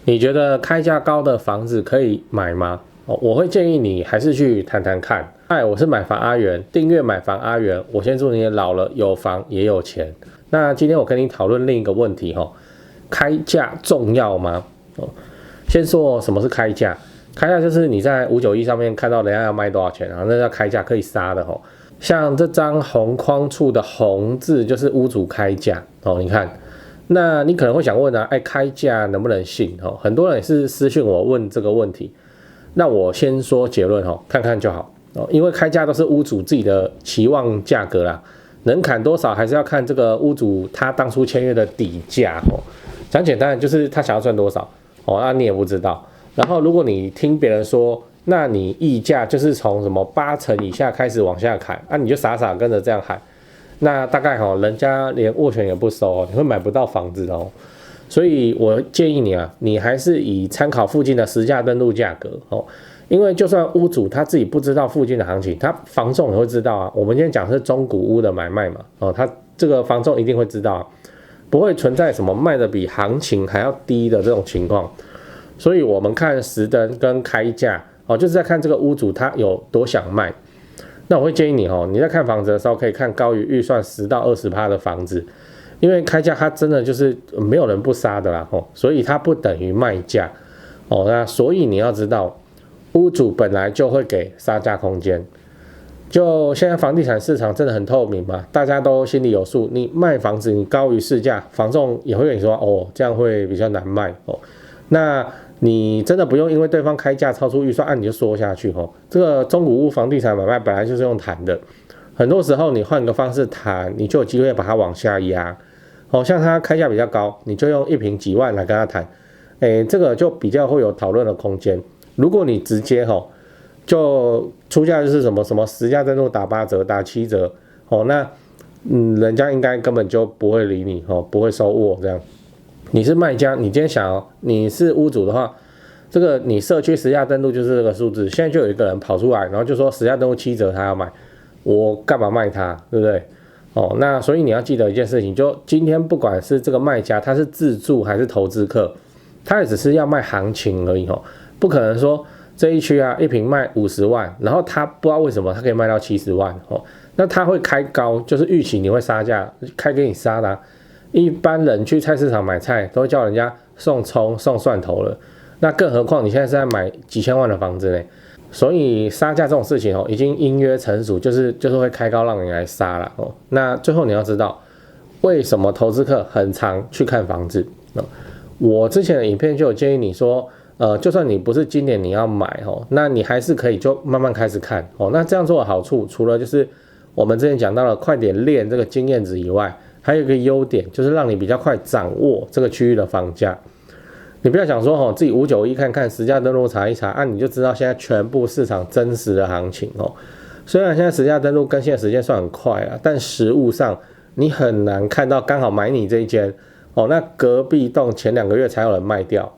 你觉得开价高的房子可以买吗？我会建议你还是去谈谈看。嗨，我是买房阿元，订阅买房阿元。我先祝你老了有房也有钱。那今天我跟你讨论另一个问题开价重要吗？先说什么是开价。开价就是你在591上面看到人家要卖多少钱，然后那叫开价，可以杀的像这张红框处的红字就是屋主开价你看。那你可能会想问开价能不能信很多人也是私讯我问这个问题。那我先说结论看看就好因为开价都是屋主自己的期望价格啦，能砍多少还是要看这个屋主他当初签约的底价讲简单就是他想要赚多少那你也不知道。然后如果你听别人说，那你议价就是从什么80%以下开始往下砍你就傻傻跟着这样喊，那大概人家连斡旋也不收你会买不到房子所以我建议你你还是以参考附近的实价登录价格因为就算屋主他自己不知道附近的行情，他房仲也会知道我们今天讲的是中古屋的买卖嘛他这个房仲一定会知道不会存在什么卖的比行情还要低的这种情况。所以我们看实登跟开价就是在看这个屋主他有多想卖。那我会建议你你在看房子的时候可以看高于预算10%到20%的房子，因为开价它真的就是没有人不杀的啦所以它不等于卖价那所以你要知道，屋主本来就会给杀价空间。就现在房地产市场真的很透明嘛，大家都心里有数。你卖房子你高于市价，房仲也会跟你说这样会比较难卖那你真的不用因为对方开价超出预算你就说下去这个中古屋房地产买卖本来就是用谈的，很多时候你换个方式谈，你就有机会把它往下压像他开价比较高，你就用1坪几万来跟他谈这个就比较会有讨论的空间。如果你直接就出价就是什么实价登录打8折打7折那人家应该根本就不会理你不会收握这样。你是卖家，你今天想你是屋主的话，这个你社区实价登录就是这个数字，现在就有一个人跑出来，然后就说实价登录7折他要买，我干嘛卖他，对不对那所以你要记得一件事情，就今天不管是这个卖家他是自住还是投资客，他也只是要卖行情而已不可能说这一区1坪卖50万，然后他不知道为什么他可以卖到70万那他会开高，就是预期你会杀价，开给你杀的一般人去菜市场买菜都会叫人家送葱送蒜头了，那更何况你现在是在买几千万的房子呢？所以杀价这种事情已经因约成熟，就是会开高让你来杀了那最后你要知道，为什么投资客很常去看房子我之前的影片就有建议你说就算你不是今年你要买那你还是可以就慢慢开始看那这样做的好处，除了就是我们之前讲到了快点练这个经验值以外，还有一个优点就是让你比较快掌握这个区域的房价。你不要想说自己591看看实价登录查一查你就知道现在全部市场真实的行情虽然现在实价登录更新的时间算很快但实务上你很难看到刚好买你这一间那隔壁栋前2个月才有人卖掉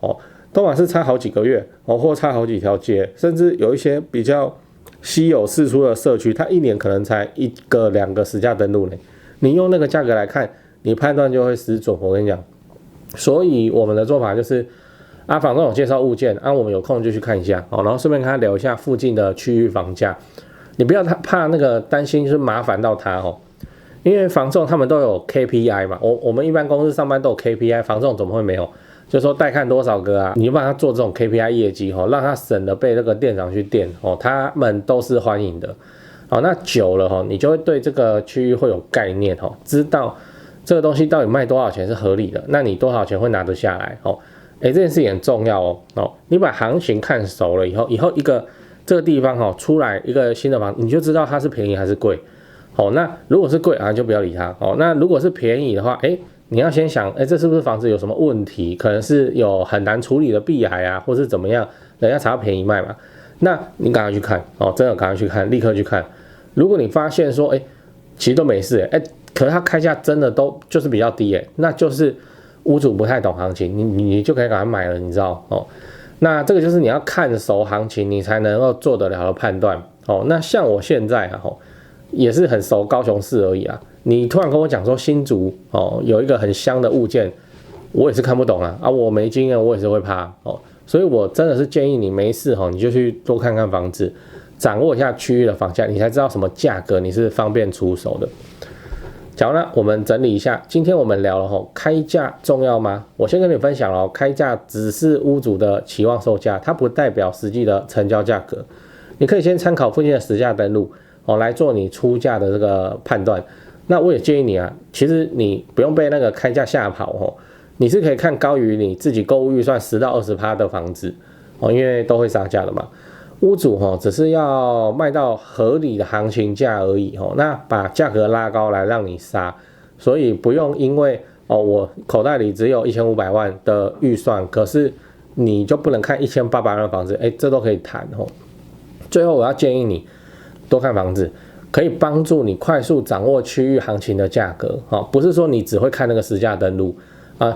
都嘛是差好几个月或差好几条街，甚至有一些比较稀有释出的社区，它1年可能才1个2个实价登录呢。你用那个价格来看，你判断就会失准。我跟你讲，所以我们的做法就是房仲有介绍物件我们有空就去看一下然后顺便跟他聊一下附近的区域房价。你不要怕那个担心就是麻烦到他因为房仲他们都有 KPI 嘛，我们一般公司上班都有 KPI， 房仲怎么会没有？就是说带看多少个你就帮他做这种 KPI 业绩让他省得被那个店长去电他们都是欢迎的那久了你就会对这个区域会有概念知道这个东西到底卖多少钱是合理的，那你多少钱会拿得下来这件事也很重要你把行情看熟了以后一个这个地方出来一个新的房，你就知道它是便宜还是贵那如果是贵就不要理它那如果是便宜的话你要先想这是不是房子有什么问题，可能是有很难处理的壁癌或是怎么样，人家才要便宜卖嘛，那你赶快去看真的赶快去看，立刻去看。如果你发现说其实都没事可是他开价真的都就是比较低那就是屋主不太懂行情，你就可以赶快买了，你知道那这个就是你要看熟行情你才能够做得了的判断那像我现在也是很熟高雄市而已你突然跟我讲说新竹有一个很香的物件我也是看不懂啊，我没经验，我也是会怕哦。所以我真的是建议你没事你就去多看看房子，掌握一下区域的房价，你才知道什么价格你是方便出手的。好，那我们整理一下，今天我们聊了开价重要吗？我先跟你分享了，开价只是屋主的期望售价，它不代表实际的成交价格。你可以先参考附近的实价登录来做你出价的这个判断。那我也建议你啊，其实你不用被那个开价吓跑你是可以看高于你自己购物预算10%到20%的房子因为都会杀价的嘛。屋主只是要卖到合理的行情价而已那把价格拉高来让你杀，所以不用因为我口袋里只有1500万的预算，可是你就不能看1800万的房子，这都可以谈最后我要建议你多看房子，可以帮助你快速掌握区域行情的价格不是说你只会看那个实价登录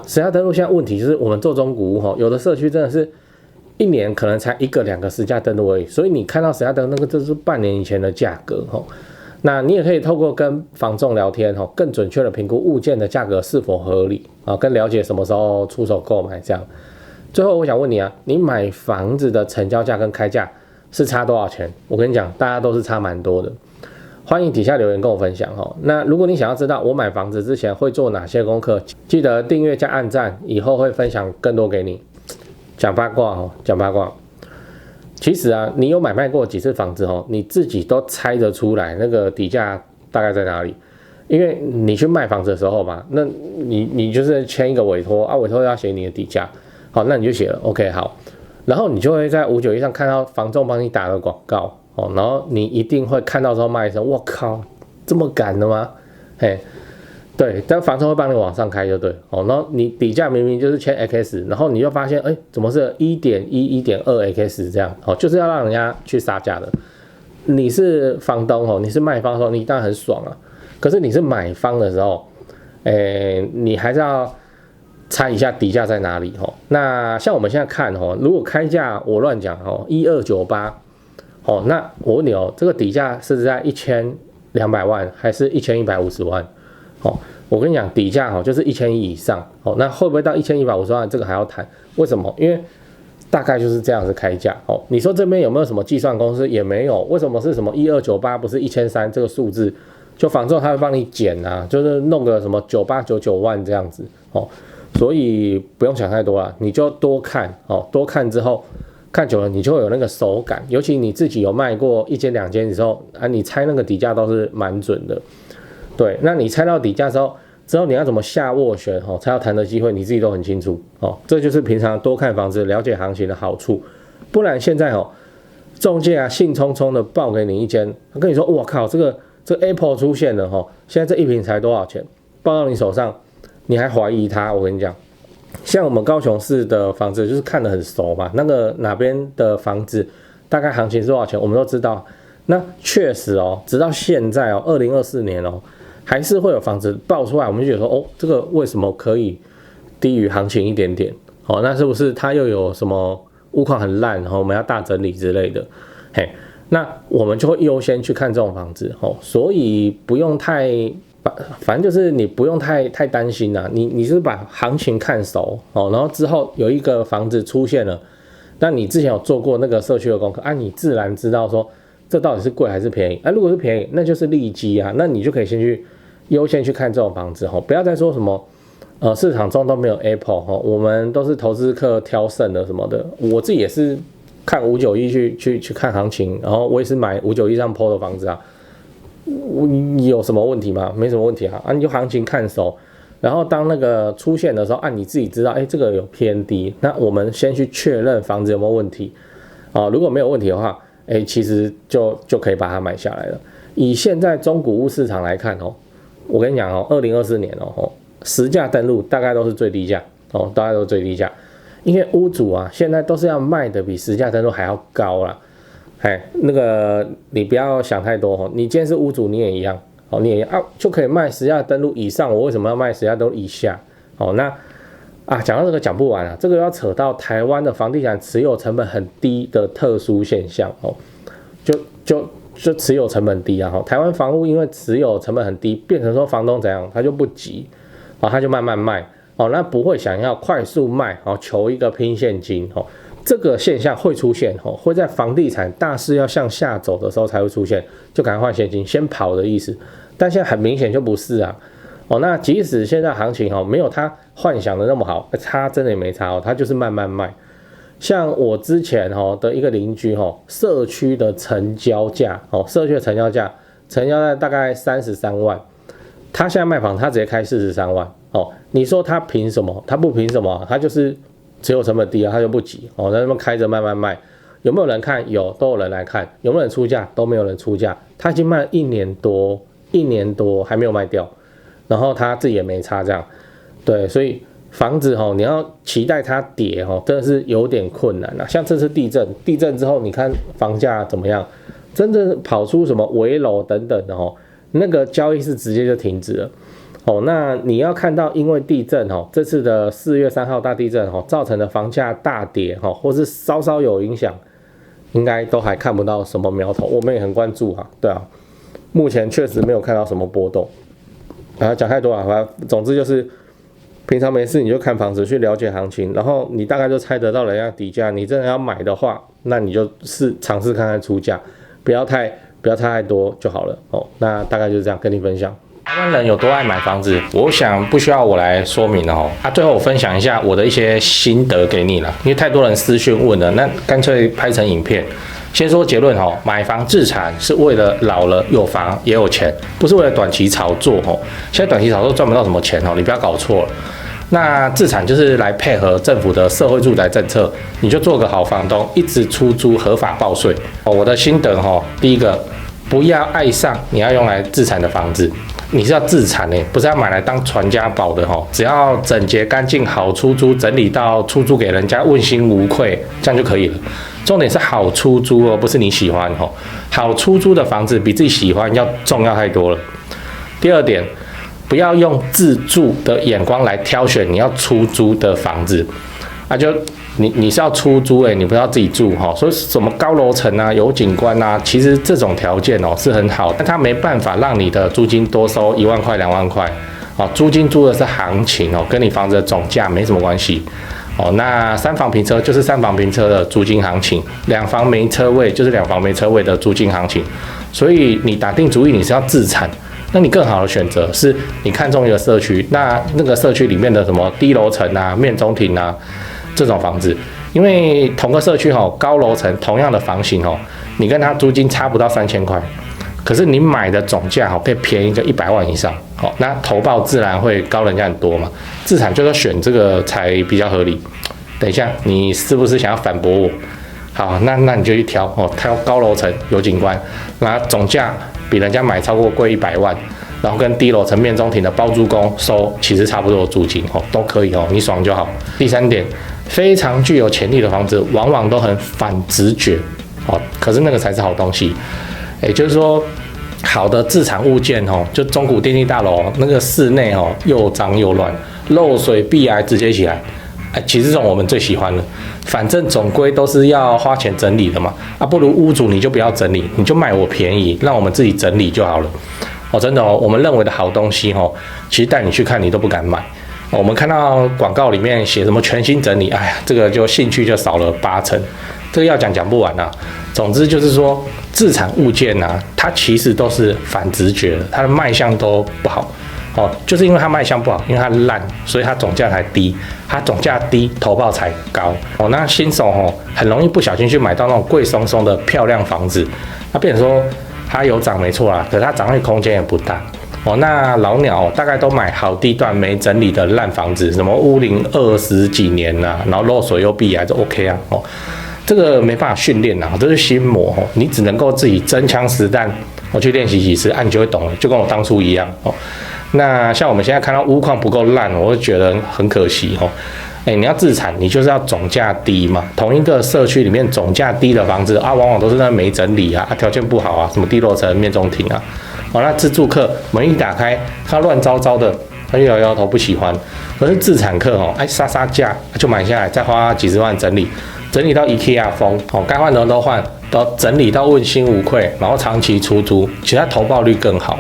实价登录现在问题就是我们做中古屋有的社区真的是1年可能才1个2个实价登录而已，所以你看到实价登录那个就是半年以前的价格那你也可以透过跟房仲聊天更准确的评估物件的价格是否合理更了解什么时候出手购买这样。最后我想问你你买房子的成交价跟开价是差多少钱？我跟你讲，大家都是差蛮多的。欢迎底下留言跟我分享那如果你想要知道我买房子之前会做哪些功课，记得订阅加按赞，以后会分享更多给你。讲八卦讲八卦。其实你有买卖过几次房子你自己都猜得出来那个底价大概在哪里，因为你去卖房子的时候嘛，那你就是签一个委托委托要写你的底价，好，那你就写了 OK 好，然后你就会在591上看到房仲帮你打的广告然后你一定会看到之后骂一声我靠，这么赶的吗？对，但房仲会帮你往上开就对然后你底价明明就是签 X， 然后你就发现怎么是 1.1、1.2X 这样就是要让人家去杀价的。你是房东你是卖方的时候你当然很爽可是你是买方的时候你还是要猜一下底价在哪里那像我们现在看如果开价我乱讲1298那我问你这个底价是在1200万还是1150万我跟你讲底价就是1000亿以上那会不会到1150万这个还要谈，为什么？因为大概就是这样子开价你说这边有没有什么计算公司？也没有。为什么是什么1298不是1300这个数字？就房仲他会帮你减就是弄个什么9899万这样子所以不用想太多啦，你就多看多看之后看久了你就会有那个手感，尤其你自己有卖过1间2间的时候你猜那个底价都是蛮准的。对，那你猜到底价之后你要怎么下斡旋才有谈的机会，你自己都很清楚这就是平常多看房子了解行情的好处。不然现在中介兴冲冲的报给你一间，他跟你说我靠这个 Apple 出现了现在这一坪才多少钱，报到你手上你还怀疑他。我跟你讲，像我们高雄市的房子就是看得很熟嘛，那个哪边的房子大概行情是多少钱我们都知道。那确实直到现在2024年还是会有房子爆出来，我们就觉得说这个为什么可以低于行情一点点那是不是它又有什么屋况很烂我们要大整理之类的那我们就会优先去看这种房子所以不用太反正就是你不用太担心你是把行情看熟然后之后有一个房子出现了，那你之前有做过那个社区的功课你自然知道说这到底是贵还是便宜如果是便宜那就是利基那你就可以优先去看这种房子不要再说什么市场中都没有 Apple 我们都是投资客挑剩的什么的。我自己也是看591去看行情，然后我也是买591上 PO 的房子你有什么问题吗？没什么问题你就行情看熟，然后当那个出现的时候你自己知道这个有偏低，那我们先去确认房子有没有问题如果没有问题的话其实就可以把它买下来了。以现在中古屋市场来看我跟你讲2024年实价登录大概都是最低价大概都是最低价，因为屋主现在都是要卖的比实价登录还要高啦。那个你不要想太多你今天是屋主你也一样你也就可以卖实价登录以上，我为什么要卖实价登录以下那讲到这个讲不完这个要扯到台湾的房地产持有成本很低的特殊现象就持有成本低台湾房屋因为持有成本很低，变成说房东怎样他就不急他就慢慢卖哦，那不会想要快速卖哦，求一个拼现金哦。这个现象会出现哦，会在房地产大势要向下走的时候才会出现，就赶快换现金，先跑的意思。但现在很明显就不是啊。哦，那即使现在行情哦没有他幻想的那么好，差真的也没差哦，他就是慢慢卖。像我之前哦的一个邻居哦，社区的成交价哦，社区的成交价大概33万，他现在卖房他直接开43万哦，你说他凭什么？他不凭什么，他就是持有成本低啊，他就不急哦，在那边开着慢慢卖。有没有人看？有，都有人来看。有没有人出价？都没有人出价。他已经卖了1年多还没有卖掉。然后他自己也没差这样，对，所以房子你要期待它跌真的是有点困难啊。像这次地震之后，你看房价怎么样？真的跑出什么危楼等等的那个交易是直接就停止了。那你要看到因为地震这次的4月3号大地震造成的房价大跌或是稍稍有影响，应该都还看不到什么苗头。我们也很关注啊，对啊，目前确实没有看到什么波动。讲太多了，总之就是平常没事你就看房子去了解行情，然后你大概就猜得到人家底价，你真的要买的话，那你就尝试看看出价，不要差太多就好了那大概就是这样跟你分享。台湾人有多爱买房子，我想不需要我来说明了最后我分享一下我的一些心得给你了，因为太多人私讯问了，那干脆拍成影片。先说结论买房置产是为了老了有房也有钱，不是为了短期炒作现在短期炒作赚不到什么钱你不要搞错了。那置产就是来配合政府的社会住宅政策，你就做个好房东，一直出租合法报税我的心得第一个，不要爱上你要用来置产的房子，你是要自产不是要买来当传家宝的只要整洁干净好出租，整理到出租给人家问心无愧，这样就可以了。重点是好出租不是你喜欢好出租的房子比自己喜欢要重要太多了。第二点，不要用自住的眼光来挑选你要出租的房子就你是要出租你不是要自己住所以什么高楼层啊有景观啊，其实这种条件是很好，但它没办法让你的租金多收1万块2万块租金租的是行情跟你房子的总价没什么关系那3房平车就是3房平车的租金行情，2房没车位就是2房没车位的租金行情。所以你打定主意你是要自产，那你更好的选择是你看中一个社区，那个社区里面的什么低楼层啊、面中庭啊这种房子，因为同个社区高楼层同样的房型你跟它租金差不到3000块，可是你买的总价可以便宜个100万以上那投报自然会高人家很多嘛。自产就是选这个才比较合理。等一下，你是不是想要反驳我？好，那你就去挑高楼层有景观，那总价比人家买超过贵100万，然后跟低楼层面中庭的包租公收其实差不多的租金都可以你爽就好。第三点，非常具有潜力的房子往往都很反直觉可是那个才是好东西。也就是说，好的自产物件就中古电梯大楼那个室内又脏又乱，漏水壁癌直接起来其实这种我们最喜欢了，反正总归都是要花钱整理的嘛不如屋主你就不要整理，你就卖我便宜，让我们自己整理就好了真的我们认为的好东西其实带你去看你都不敢买我们看到广告里面写什么全新整理，这个就兴趣就少了80%，这个要讲不完总之就是说，自产物件它其实都是反直觉的，它的卖相都不好就是因为它卖相不好，因为它烂，所以它总价才低，它总价低，投报才高那新手很容易不小心去买到那种贵松松的漂亮房子，那变成说它有涨没错啦，可是它涨的空间也不大那老鸟大概都买好地段没整理的烂房子，什么屋龄20几年然后漏水又壁癌就 OK 这个没办法训练这是心魔你只能够自己真枪实弹去练习几次你就会懂了，就跟我当初一样那像我们现在看到屋况不够烂，我会觉得很可惜你要自产，你就是要总价低嘛。同一个社区里面总价低的房子往往都是那没整理条件不好什么低楼层、面中庭那自住客门一打开，他乱糟糟的，他就摇摇头不喜欢。可是自产客杀杀价就买下来，再花几十万整理到 IKEA 风该换的都换，都整理到问心无愧，然后长期出租，其实它投报率更好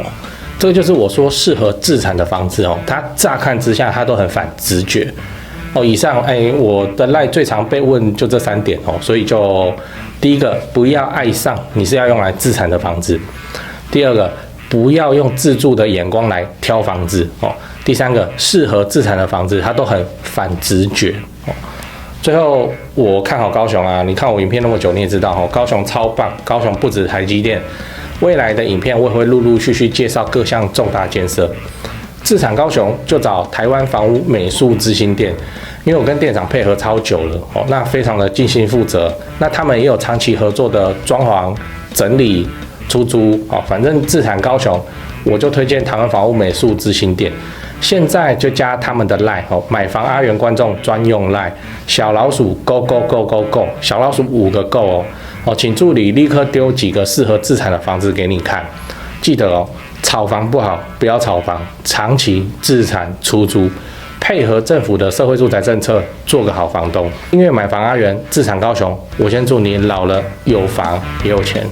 这个就是我说适合自产的房子哦，它乍看之下它都很反直觉哦。以上我的赖最常被问就这3点哦，所以就第一个不要爱上你是要用来自产的房子，第二个不要用自住的眼光来挑房子哦，第三个适合自产的房子它都很反直觉哦。最后我看好高雄啊，你看我影片那么久你也知道哦，高雄超棒，高雄不止台积电。未来的影片我也会陆陆续续介绍各项重大建设。自产高雄就找台湾房屋美术之星店，因为我跟店长配合超久了哦，那非常的尽心负责。那他们也有长期合作的装潢、整理、出租哦，反正自产高雄我就推荐台湾房屋美术之星店。现在就加他们的 LINE 哦，买房阿元观众专用 LINE， 小老鼠 go go go go go， 小老鼠5个 go 哦，请助理立刻丢几个适合自产的房子给你看。记得哦，炒房不好，不要炒房，长期自产出租，配合政府的社会住宅政策，做个好房东。订阅买房阿元，自产高雄，我先祝你老了有房也有钱。